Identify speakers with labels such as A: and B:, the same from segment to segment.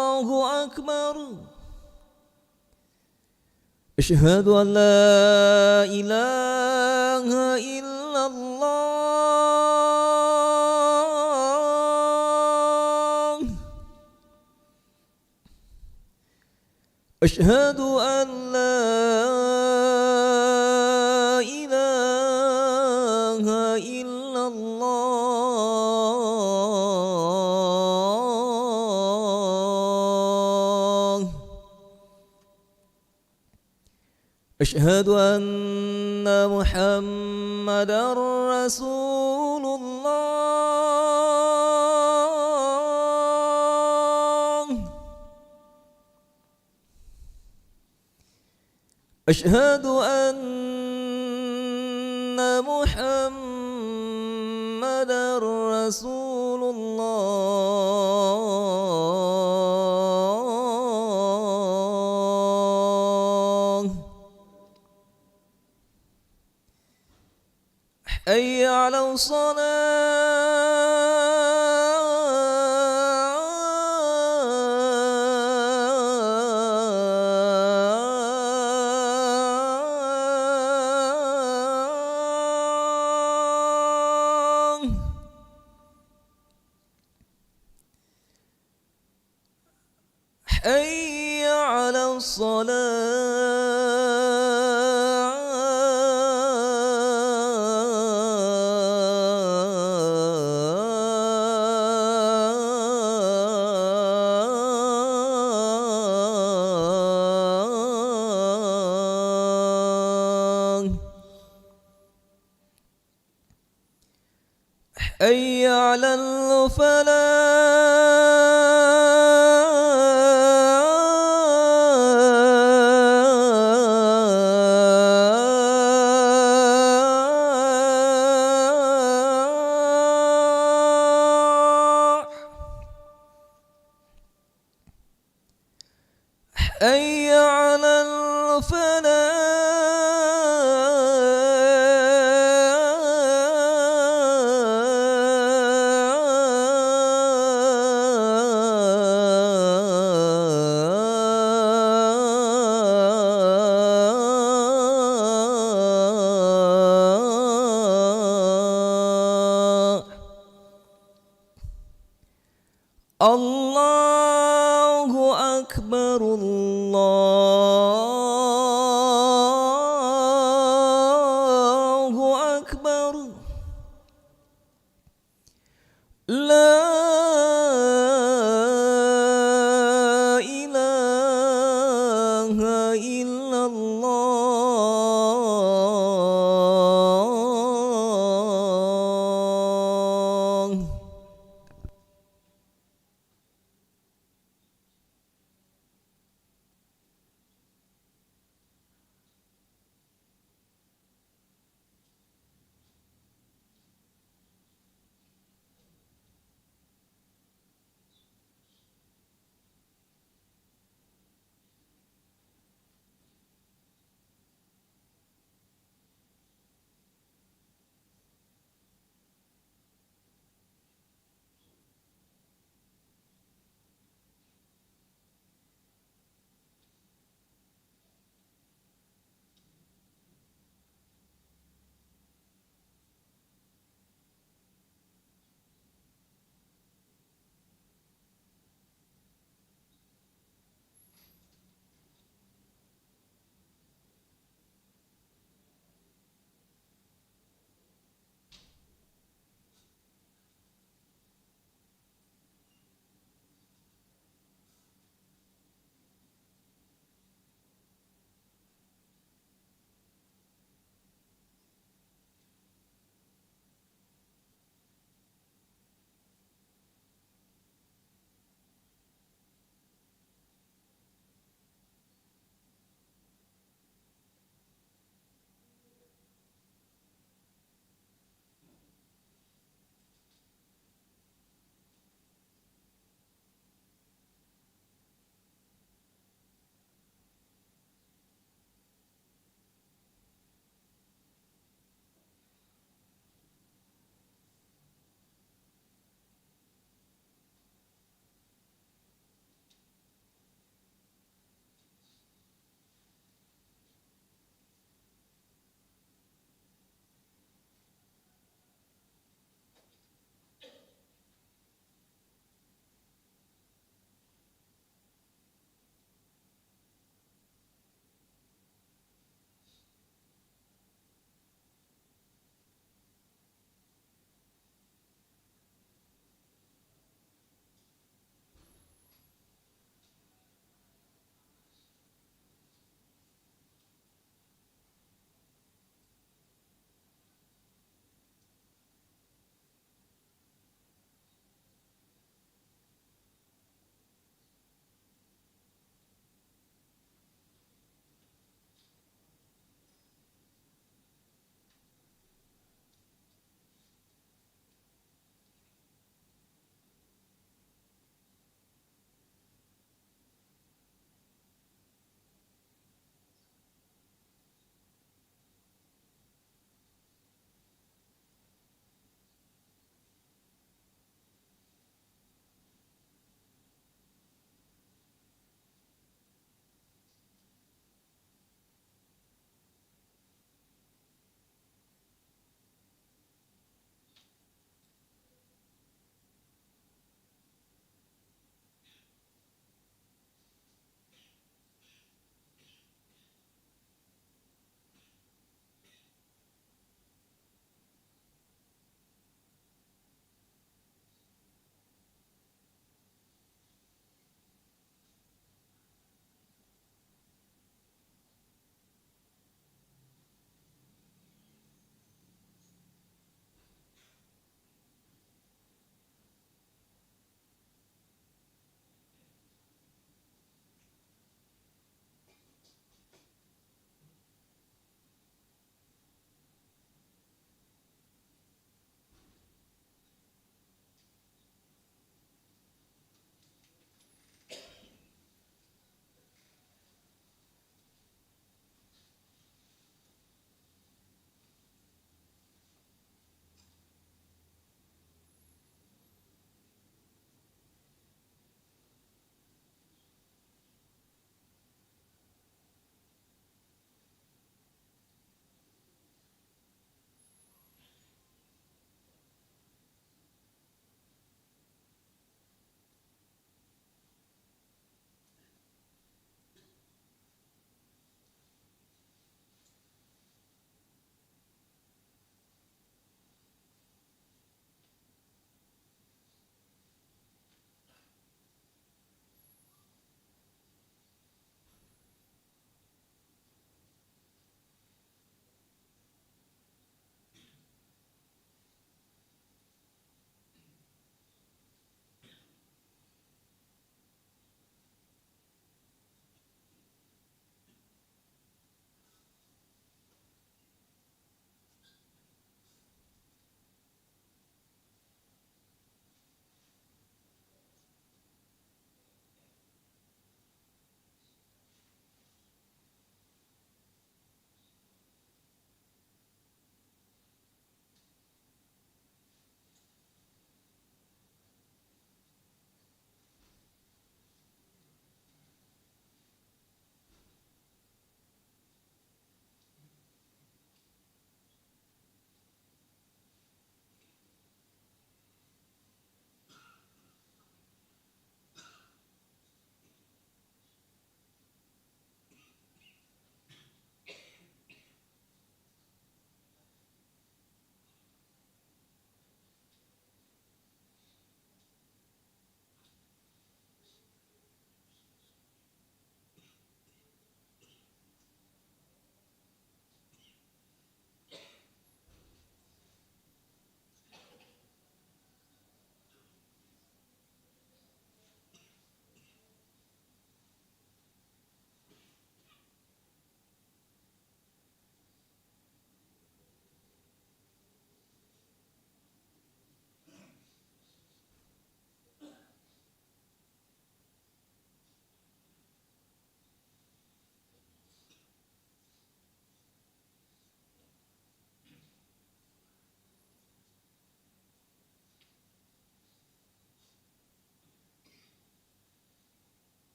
A: الله أكبر. أشهد أن لا إله إلا الله. أشهد أن لا إله إلا الله. أشهد أن محمدًا رسول الله. أشهد أن محمدًا رسول الله. حي على الصلاة. حي على الصلاة. حي على الفلاح. حي على الفلاح. الله أكبر. الله أكبر. لا إله إلا الله.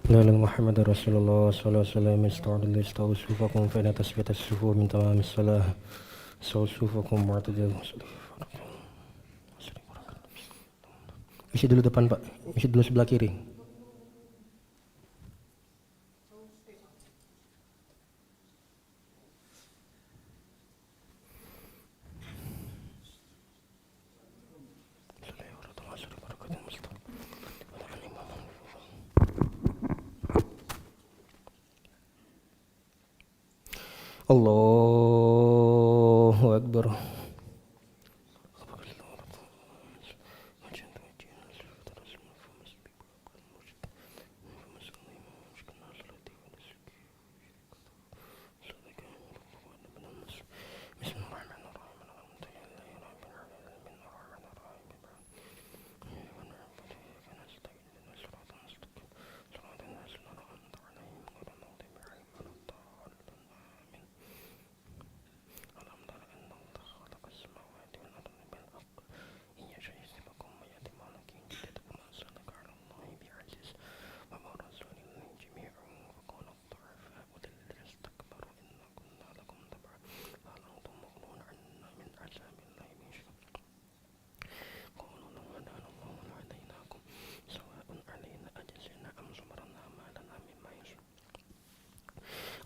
B: لا إله إلا محمد رسول الله صلى الله عليه وسلم استعد استووا صفوفكم فإن تسبية الصفوف من تمام الصلاة استووا صفوفكم معتدل. Isi dulu depan Pak, isi dulu sebelah kiri. Allahu Akbar.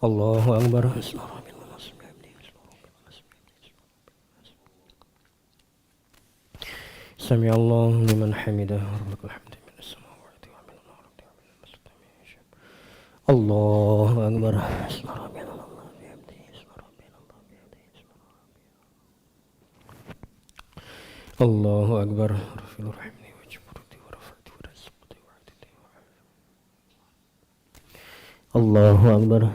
B: Allahu Akbar. Sami Allah liman hamidah. Rabbul hamdi min as-samawati wa min al-ardi wa min al-mustaqim. Allahu Akbar. Allahu Akbar. Rafil rahimni wa jibruti wa rafati wa rizqti wa aditi wa Allahu Akbar.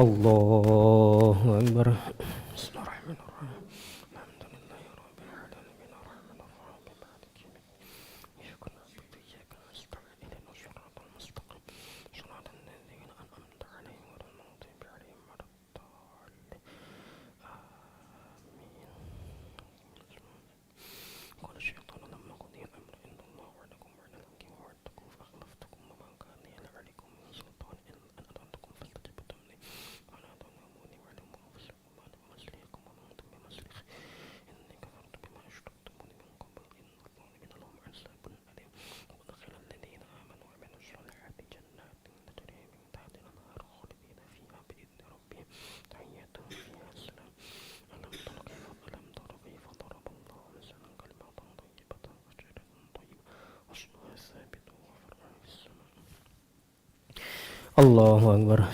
B: Allahu Akbar. Bismillahirrahmanirrahim. Alhamdulillahi rabbil alamin arrahmanirrahim maliki yaumiddin. Iyyaka na'budu wa iyyaka nasta'in ihdinas siratal mustaqim siratal ladzina an'amta 'alaihim ghairil maghdubi 'alaihim waladdallin. قال الشيطان لما قضي الأمر إن الله وعدكم وعد الحق ووعدتكم فأخلفتكم وما كان لي عليكم من سلطان إلا أن أطعتكم فاستجبتم لي ولا تلوموني واعلموا أنفسكم وأنا بمصلحكم وما أنتم بمصلحي إني كفرت بما أشركتموني من قبل إن الظالمين لهم عذاب أليم وأدخل الذين آمنوا وعملوا الصالحات جنات تجري من تحتها الأنهار خالدين فيها بإذن ربهم تحيتهم فيها سلام ألم تر كيف ضرب الله مثلا كلمة طيبة وشجرة طيبة أصلها ثابت وفرعها في السماء. Allahu Akbar.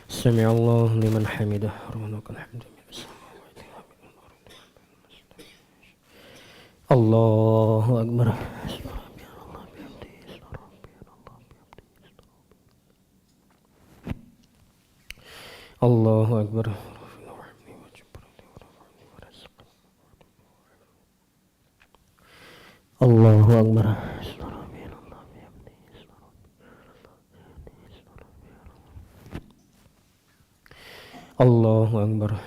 B: Sami Allah liman hamidah. Rabbana lakal hamdu min as-samawati wa min al-ardi wa min al-mustaqim. Allahu Akbar. Allahu Akbar. Allahu Akbar. Allahu Akbar.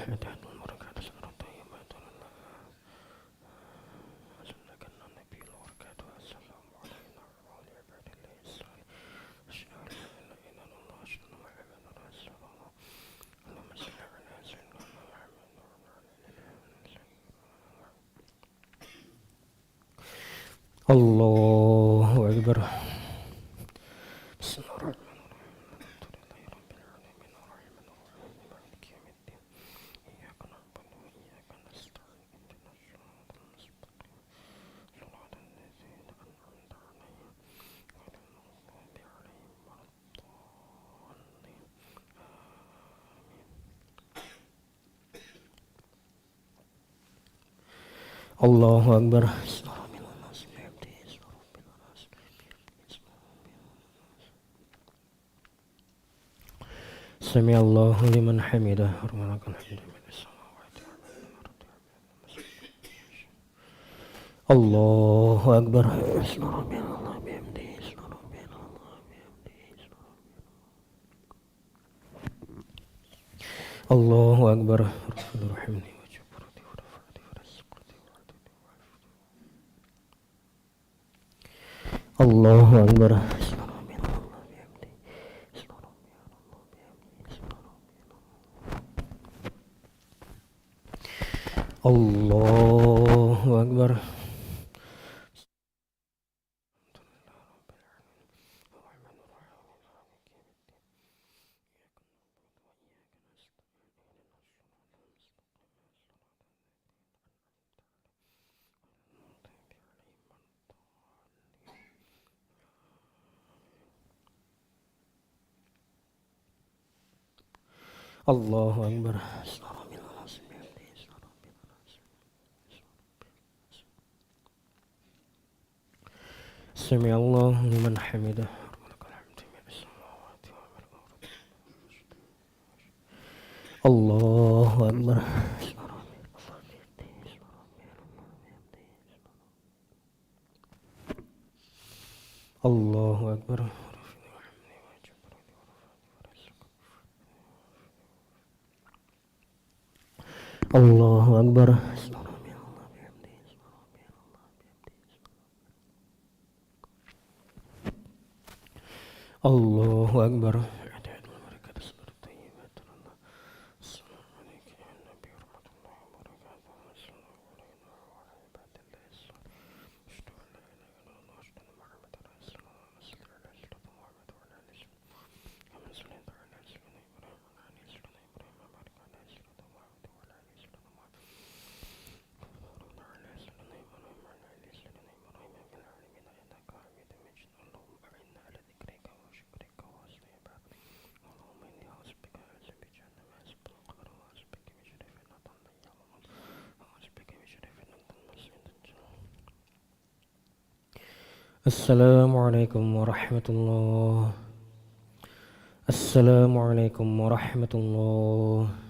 B: Allahu Akbar. Allahu Akbar. Sami Allahu liman hamidah. Rabbana lakal hamdu min as-samawati wa min al-ardi wa min al-mustaqim. Allahu Akbar. Allahu Akbar. Rahimni wa jabarati wa rafa'ati wa rizqati wa adli wa afati. Allahu Akbar. Subhanallah bihamdi. Subhanallah bihamdi. Subhanallah. Allahu Akbar. Allahu Akbar. Sami Allahu liman hamidah. Allahu Akbar. Allahu Akbar. Allahu Akbar. Allahu Akbar. Assalamualaikum warahmatullahi. Assalamualaikum warahmatullahi.